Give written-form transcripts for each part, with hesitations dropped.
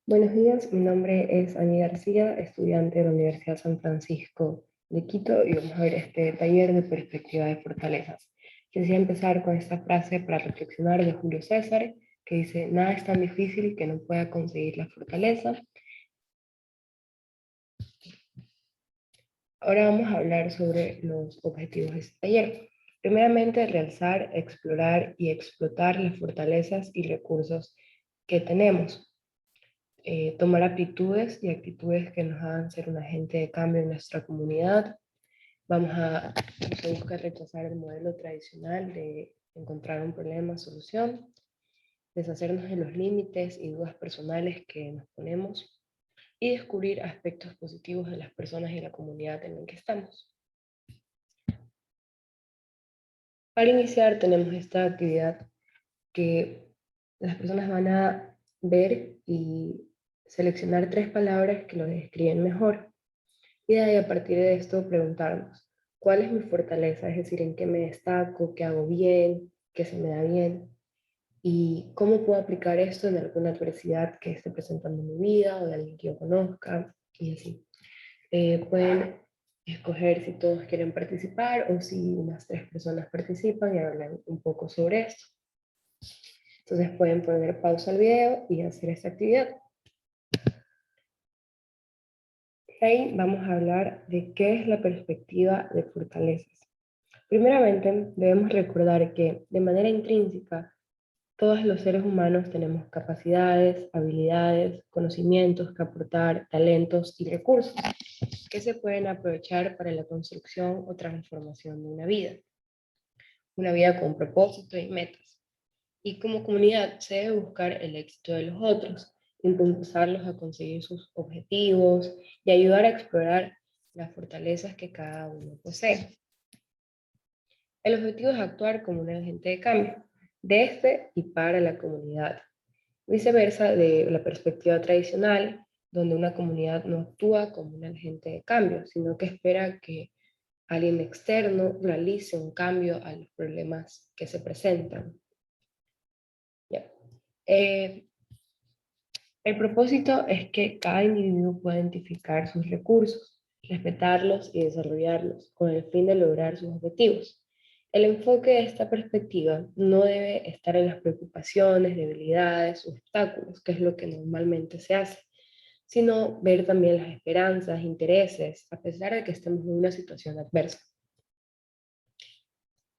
Buenos días, mi nombre es Ani García, estudiante de la Universidad San Francisco de Quito y vamos a ver este taller de perspectiva de fortalezas. Quisiera empezar con esta frase para reflexionar de Julio César, que dice: nada es tan difícil que no pueda conseguir la fortaleza. Ahora vamos a hablar sobre los objetivos de este taller. Primeramente, realzar, explorar y explotar las fortalezas y recursos que tenemos. Tomar aptitudes y actitudes que nos hagan ser un agente de cambio en nuestra comunidad. Vamos a buscar rechazar el modelo tradicional de encontrar un problema, solución, deshacernos de los límites y dudas personales que nos ponemos y descubrir aspectos positivos de las personas y la comunidad en la que estamos. Para iniciar tenemos esta actividad que las personas van a ver y seleccionar 3 palabras que lo describen mejor. Y de ahí, a partir de esto, preguntarnos, ¿cuál es mi fortaleza? Es decir, ¿en qué me destaco? ¿Qué hago bien? ¿Qué se me da bien? ¿Y cómo puedo aplicar esto en alguna adversidad que esté presentando en mi vida o de alguien que yo conozca? Y así. Pueden escoger si todos quieren participar o si unas 3 personas participan y hablan un poco sobre esto. Entonces pueden poner pausa al video y hacer esta actividad. Ahí vamos a hablar de qué es la perspectiva de fortalezas. Primeramente, debemos recordar que de manera intrínseca, todos los seres humanos tenemos capacidades, habilidades, conocimientos que aportar, talentos y recursos que se pueden aprovechar para la construcción o transformación de una vida con propósito y metas. Y como comunidad se debe buscar el éxito de los otros, impulsarlos a conseguir sus objetivos y ayudar a explorar las fortalezas que cada uno posee. El objetivo es actuar como un agente de cambio, desde y para la comunidad. Viceversa de la perspectiva tradicional, donde una comunidad no actúa como un agente de cambio, sino que espera que alguien externo realice un cambio a los problemas que se presentan. Ya. Eh, el propósito es que cada individuo pueda identificar sus recursos, respetarlos y desarrollarlos con el fin de lograr sus objetivos. El enfoque de esta perspectiva no debe estar en las preocupaciones, debilidades, obstáculos, que es lo que normalmente se hace, sino ver también las esperanzas, intereses, a pesar de que estemos en una situación adversa.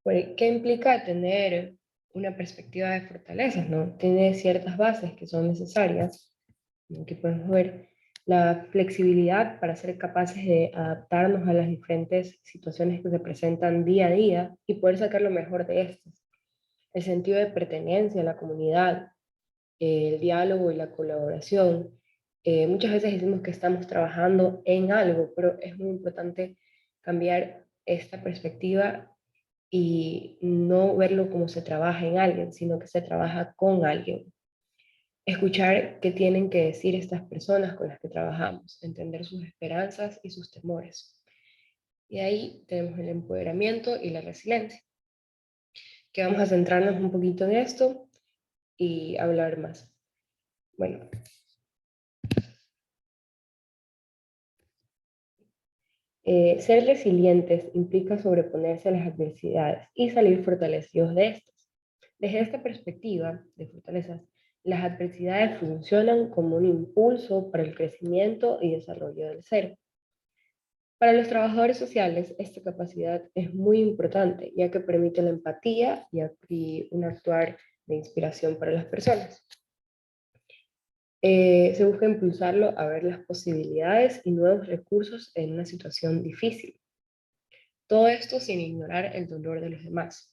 ¿Qué implica tener una perspectiva de fortalezas, no? Tiene ciertas bases que son necesarias. Aquí podemos ver la flexibilidad para ser capaces de adaptarnos a las diferentes situaciones que se presentan día a día y poder sacar lo mejor de estas. El sentido de pertenencia a la comunidad, el diálogo y la colaboración. Muchas veces decimos que estamos trabajando en algo, pero es muy importante cambiar esta perspectiva y no verlo como se trabaja en alguien, sino que se trabaja con alguien. Escuchar qué tienen que decir estas personas con las que trabajamos, entender sus esperanzas y sus temores. Y ahí tenemos el empoderamiento y la resiliencia, que vamos a centrarnos un poquito en esto y hablar más. Bueno, ser resilientes implica sobreponerse a las adversidades y salir fortalecidos de estas. Desde esta perspectiva de fortalezas, las adversidades funcionan como un impulso para el crecimiento y desarrollo del ser. Para los trabajadores sociales, esta capacidad es muy importante, ya que permite la empatía y un actuar de inspiración para las personas. Se busca impulsarlo a ver las posibilidades y nuevos recursos en una situación difícil. Todo esto sin ignorar el dolor de los demás.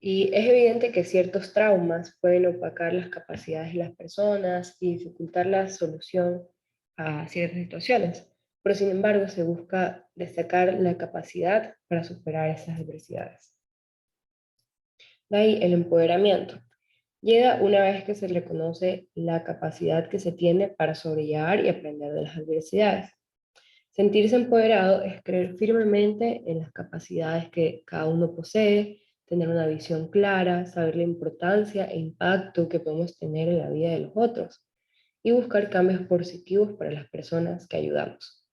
Y es evidente que ciertos traumas pueden opacar las capacidades de las personas y dificultar la solución a ciertas situaciones, pero sin embargo se busca destacar la capacidad para superar esas adversidades. De ahí el empoderamiento. Llega una vez que se reconoce la capacidad que se tiene para sobrellevar y aprender de las adversidades. Sentirse empoderado es creer firmemente en las capacidades que cada uno posee, tener una visión clara, saber la importancia e impacto que podemos tener en la vida de los otros. y buscar cambios positivos para las personas que ayudamos.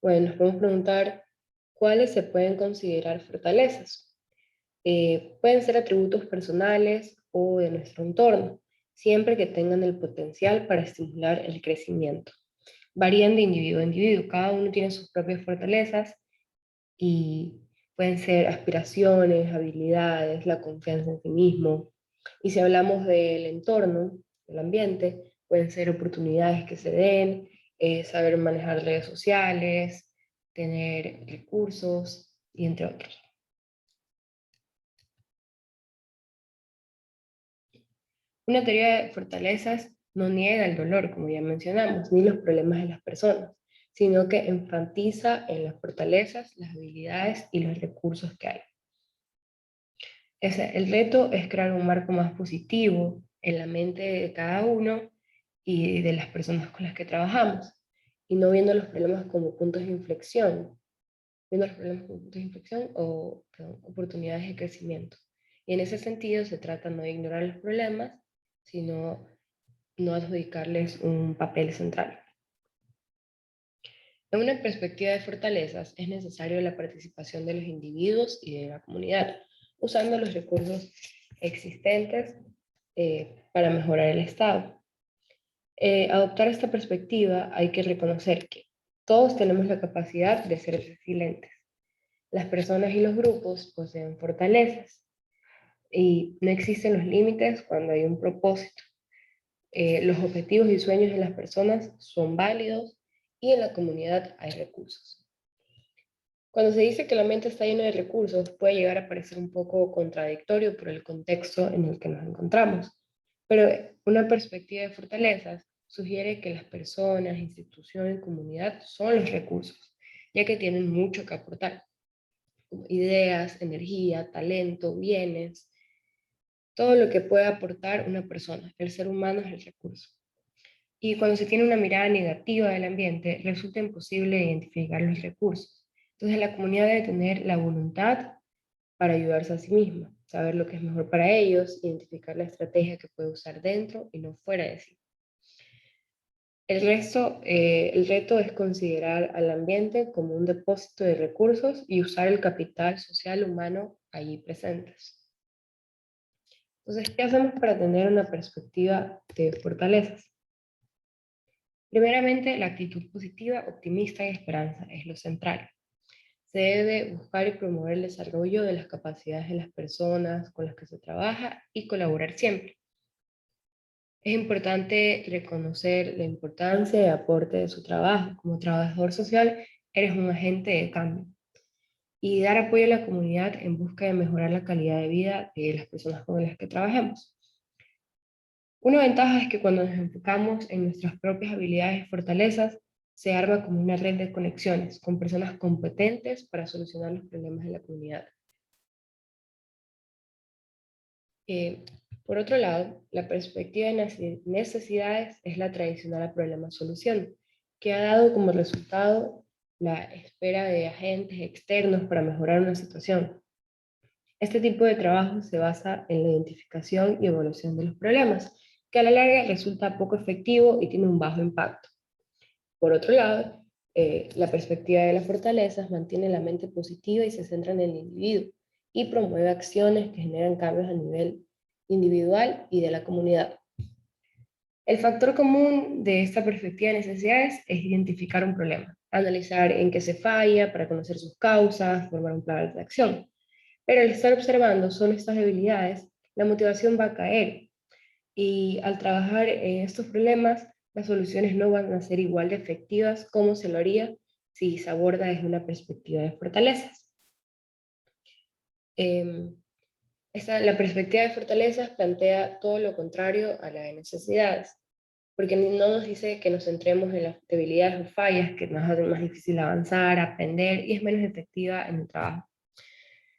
Bueno, nos podemos preguntar cuáles se pueden considerar fortalezas. Pueden ser atributos personales o de nuestro entorno, siempre que tengan el potencial para estimular el crecimiento. Varían de individuo a individuo, cada uno tiene sus propias fortalezas y pueden ser aspiraciones, habilidades, la confianza en sí mismo. Y si hablamos del entorno, del ambiente, pueden ser oportunidades que se den, saber manejar redes sociales, tener recursos y entre otros. Una teoría de fortalezas no niega el dolor, como ya mencionamos, ni los problemas de las personas, sino que enfatiza en las fortalezas, las habilidades y los recursos que hay. El reto es crear un marco más positivo en la mente de cada uno y de las personas con las que trabajamos, y no viendo los problemas como puntos de inflexión, viendo los problemas como puntos de inflexión o perdón, oportunidades de crecimiento. Y en ese sentido se trata no de ignorar los problemas, sino no adjudicarles un papel central. En una perspectiva de fortalezas es necesario la participación de los individuos y de la comunidad, usando los recursos existentes para mejorar el Estado. Adoptar esta perspectiva hay que reconocer que todos tenemos la capacidad de ser resilientes. Las personas y los grupos poseen fortalezas y no existen los límites cuando hay un propósito. Los objetivos y sueños de las personas son válidos y en la comunidad hay recursos. Cuando se dice que la mente está llena de recursos, puede llegar a parecer un poco contradictorio por el contexto en el que nos encontramos, pero una perspectiva de fortalezas sugiere que las personas, instituciones y comunidad son los recursos, ya que tienen mucho que aportar, como ideas, energía, talento, bienes, todo lo que puede aportar una persona. El ser humano es el recurso. Y cuando se tiene una mirada negativa del ambiente, resulta imposible identificar los recursos. Entonces la comunidad debe tener la voluntad para ayudarse a sí misma, saber lo que es mejor para ellos, identificar la estrategia que puede usar dentro y no fuera de sí. El reto es considerar al ambiente como un depósito de recursos y usar el capital social humano allí presentes. Entonces, ¿qué hacemos para tener una perspectiva de fortalezas? Primeramente, la actitud positiva, optimista y esperanza es lo central. Se debe buscar y promover el desarrollo de las capacidades de las personas con las que se trabaja y colaborar siempre. Es importante reconocer la importancia y aporte de su trabajo. Como trabajador social, eres un agente de cambio. Y dar apoyo a la comunidad en busca de mejorar la calidad de vida de las personas con las que trabajemos. Una ventaja es que cuando nos enfocamos en nuestras propias habilidades y fortalezas, se arma como una red de conexiones con personas competentes para solucionar los problemas de la comunidad. Eh, por otro lado, la perspectiva de necesidades es la tradicional a problema-solución, que ha dado como resultado la espera de agentes externos para mejorar una situación. Este tipo de trabajo se basa en la identificación y evaluación de los problemas, que a la larga resulta poco efectivo y tiene un bajo impacto. Por otro lado, la perspectiva de las fortalezas mantiene la mente positiva y se centra en el individuo y promueve acciones que generan cambios a nivel individual y de la comunidad. El factor común de esta perspectiva de necesidades es identificar un problema, analizar en qué se falla para conocer sus causas, formar un plan de acción. Pero al estar observando solo estas debilidades, la motivación va a caer y al trabajar en estos problemas, las soluciones no van a ser igual de efectivas como se lo haría si se aborda desde una perspectiva de fortalezas. La perspectiva de fortalezas plantea todo lo contrario a la de necesidades, porque no nos dice que nos centremos en las debilidades o fallas que nos hacen más difícil avanzar, aprender y es menos efectiva en el trabajo.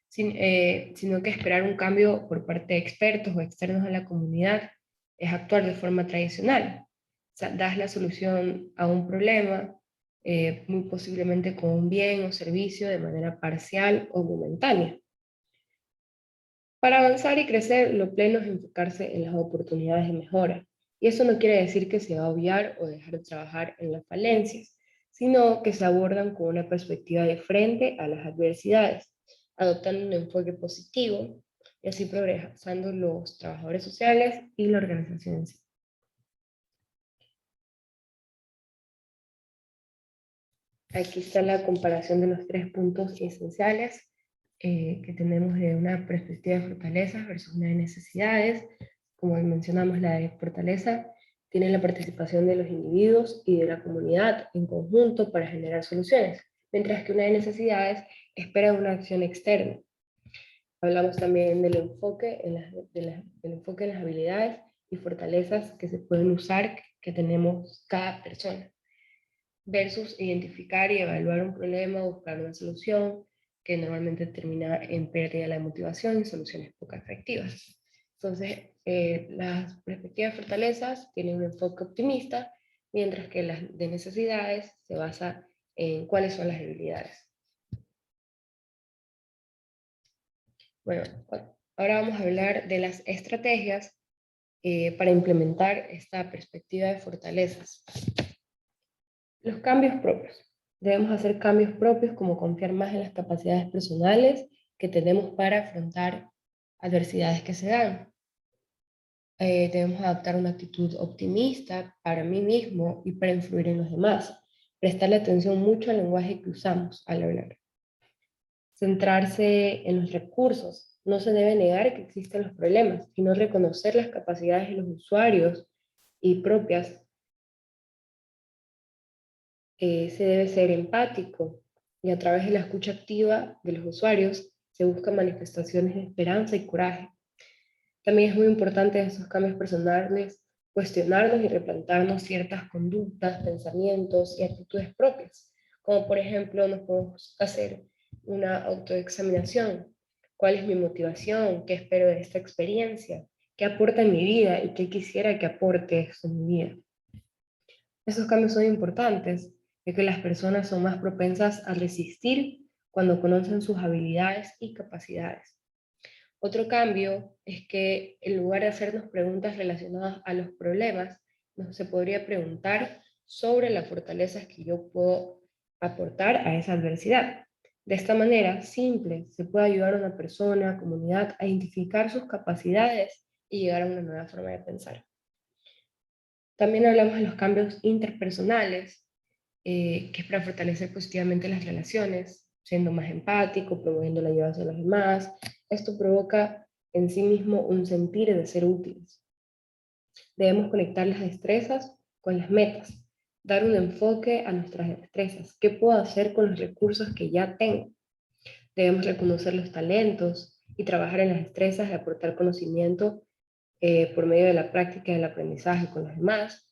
Sino que esperar un cambio por parte de expertos o externos a la comunidad es actuar de forma tradicional. O sea, das la solución a un problema, muy posiblemente con un bien o servicio de manera parcial o momentánea. Para avanzar y crecer, lo pleno es enfocarse en las oportunidades de mejora, Y eso no quiere decir que se va a obviar o dejar de trabajar en las falencias, sino que se abordan con una perspectiva de frente a las adversidades, adoptando un enfoque positivo y así progresando los trabajadores sociales y la organización en sí. Aquí está la comparación de los 3 puntos esenciales que tenemos de una perspectiva de fortalezas versus una de necesidades. Como mencionamos, la de fortaleza tiene la participación de los individuos y de la comunidad en conjunto para generar soluciones, mientras que una de necesidades espera una acción externa. Hablamos también del enfoque del enfoque en las habilidades y fortalezas que se pueden usar, que tenemos cada persona versus identificar y evaluar un problema, buscar una solución, que normalmente termina en pérdida de la motivación y soluciones poco efectivas. Entonces, las perspectivas de fortalezas tienen un enfoque optimista, mientras que las de necesidades se basa en cuáles son las debilidades. Bueno, ahora vamos a hablar de las estrategias para implementar esta perspectiva de fortalezas. Los cambios propios. Debemos hacer cambios propios como confiar más en las capacidades personales que tenemos para afrontar adversidades que se dan. Debemos adoptar una actitud optimista para mí mismo y para influir en los demás. Prestarle atención mucho al lenguaje que usamos al hablar. Centrarse en los recursos. No se debe negar que existen los problemas, sino reconocer las capacidades de los usuarios y propias. Se debe ser empático y a través de la escucha activa de los usuarios se buscan manifestaciones de esperanza y coraje. También es muy importante en estos cambios personales cuestionarnos y replantarnos ciertas conductas, pensamientos y actitudes propias, como por ejemplo nos podemos hacer una autoexaminación. ¿Cuál es mi motivación? ¿Qué espero de esta experiencia? ¿Qué aporta en mi vida y qué quisiera que aporte esto en mi vida? Esos cambios son importantes, ya que las personas son más propensas a resistir cuando conocen sus habilidades y capacidades. Otro cambio es que en lugar de hacernos preguntas relacionadas a los problemas, nos se podría preguntar sobre las fortalezas que yo puedo aportar a esa adversidad. De esta manera simple se puede ayudar a una persona, comunidad, a identificar sus capacidades y llegar a una nueva forma de pensar. También hablamos de los cambios interpersonales, que es para fortalecer positivamente las relaciones, siendo más empático, promoviendo la ayuda hacia los demás. Esto provoca en sí mismo un sentir de ser útiles. Debemos conectar las destrezas con las metas, dar un enfoque a nuestras destrezas. ¿Qué puedo hacer con los recursos que ya tengo? Debemos reconocer los talentos y trabajar en las destrezas de aportar conocimiento por medio de la práctica del aprendizaje con los demás,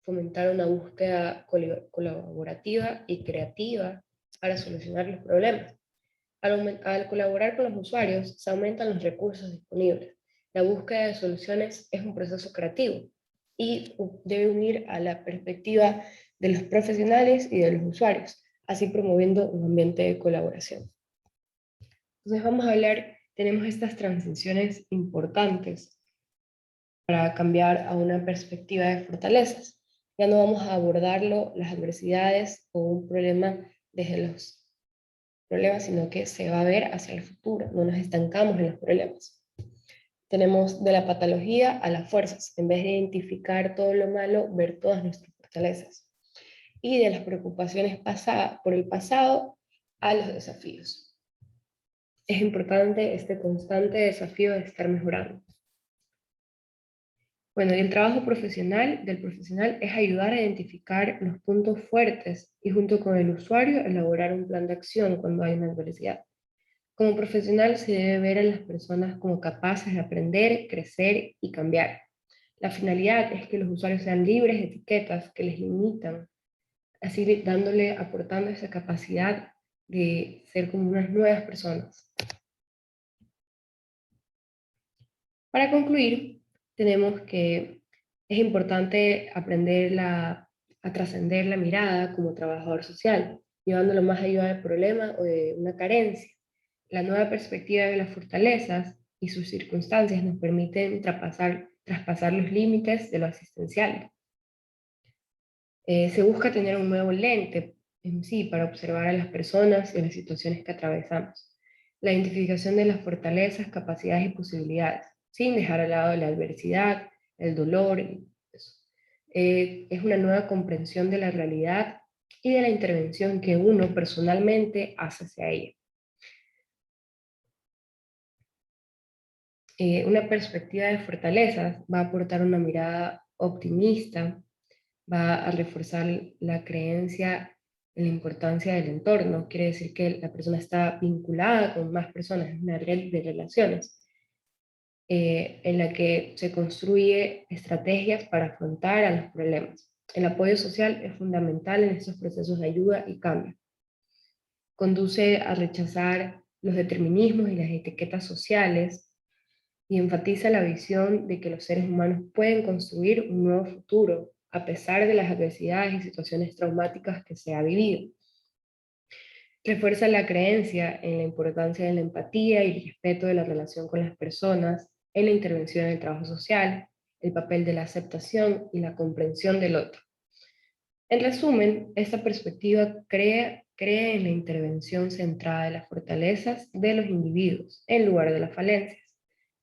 fomentar una búsqueda colaborativa y creativa para solucionar los problemas. Al colaborar con los usuarios, se aumentan los recursos disponibles. La búsqueda de soluciones es un proceso creativo y debe unir a la perspectiva de los profesionales y de los usuarios, así promoviendo un ambiente de colaboración. Entonces vamos a hablar, tenemos estas transiciones importantes para cambiar a una perspectiva de fortalezas. Ya no vamos a abordarlo, las adversidades o un problema desde los problemas, sino que se va a ver hacia el futuro, no nos estancamos en los problemas. Tenemos de la patología a las fuerzas, en vez de identificar todo lo malo, ver todas nuestras fortalezas. Y de las preocupaciones por el pasado a los desafíos. Es importante este constante desafío de estar mejorando. Bueno, y el trabajo del profesional es ayudar a identificar los puntos fuertes y junto con el usuario elaborar un plan de acción cuando hay una adversidad. Como profesional se debe ver a las personas como capaces de aprender, crecer y cambiar. La finalidad es que los usuarios sean libres de etiquetas que les limitan, así aportando esa capacidad de ser como unas nuevas personas. Para concluir, tenemos que es importante aprender a trascender la mirada como trabajador social, llevándolo más allá del problema o de una carencia. La nueva perspectiva de las fortalezas y sus circunstancias nos permiten traspasar traspasar los límites de lo asistencial. Se busca tener un nuevo lente en sí para observar a las personas y las situaciones que atravesamos. La identificación de las fortalezas, capacidades y posibilidades, sin dejar al lado la adversidad, el dolor. Es una nueva comprensión de la realidad y de la intervención que uno personalmente hace hacia ella. Una perspectiva de fortalezas va a aportar una mirada optimista, va a reforzar la creencia en la importancia del entorno. Quiere decir que la persona está vinculada con más personas, es una red de relaciones en la que se construye estrategias para afrontar a los problemas. El apoyo social es fundamental en estos procesos de ayuda y cambio. Conduce a rechazar los determinismos y las etiquetas sociales y enfatiza la visión de que los seres humanos pueden construir un nuevo futuro a pesar de las adversidades y situaciones traumáticas que se ha vivido. Refuerza la creencia en la importancia de la empatía y el respeto de la relación con las personas, en la intervención en el trabajo social, el papel de la aceptación y la comprensión del otro. En resumen, esta perspectiva cree en la intervención centrada en las fortalezas de los individuos en lugar de las falencias.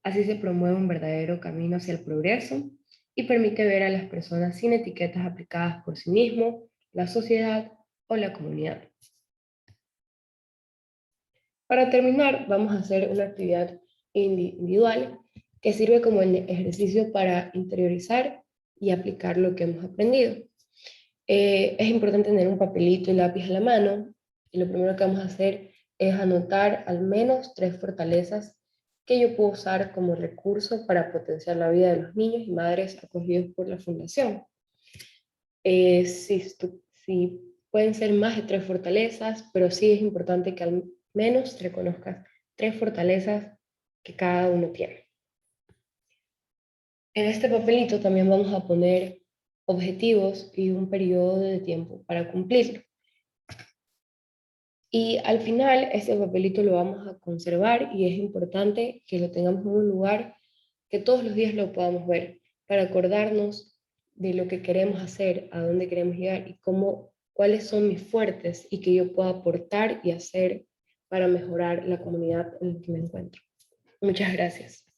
Así se promueve un verdadero camino hacia el progreso y permite ver a las personas sin etiquetas aplicadas por sí mismo, la sociedad o la comunidad. Para terminar, vamos a hacer una actividad individual que sirve como ejercicio para interiorizar y aplicar lo que hemos aprendido. Es importante tener un papelito y lápiz a la mano, y lo primero que vamos a hacer es anotar al menos 3 fortalezas que yo puedo usar como recurso para potenciar la vida de los niños y madres acogidos por la Fundación. Si pueden ser más de 3 fortalezas, pero sí es importante que al menos reconozcas 3 fortalezas que cada uno tiene. En este papelito también vamos a poner objetivos y un periodo de tiempo para cumplirlo. Y al final este papelito lo vamos a conservar y es importante que lo tengamos en un lugar que todos los días lo podamos ver para acordarnos de lo que queremos hacer, a dónde queremos llegar y cuáles son mis fuertes y que yo pueda aportar y hacer para mejorar la comunidad en la que me encuentro. Muchas gracias.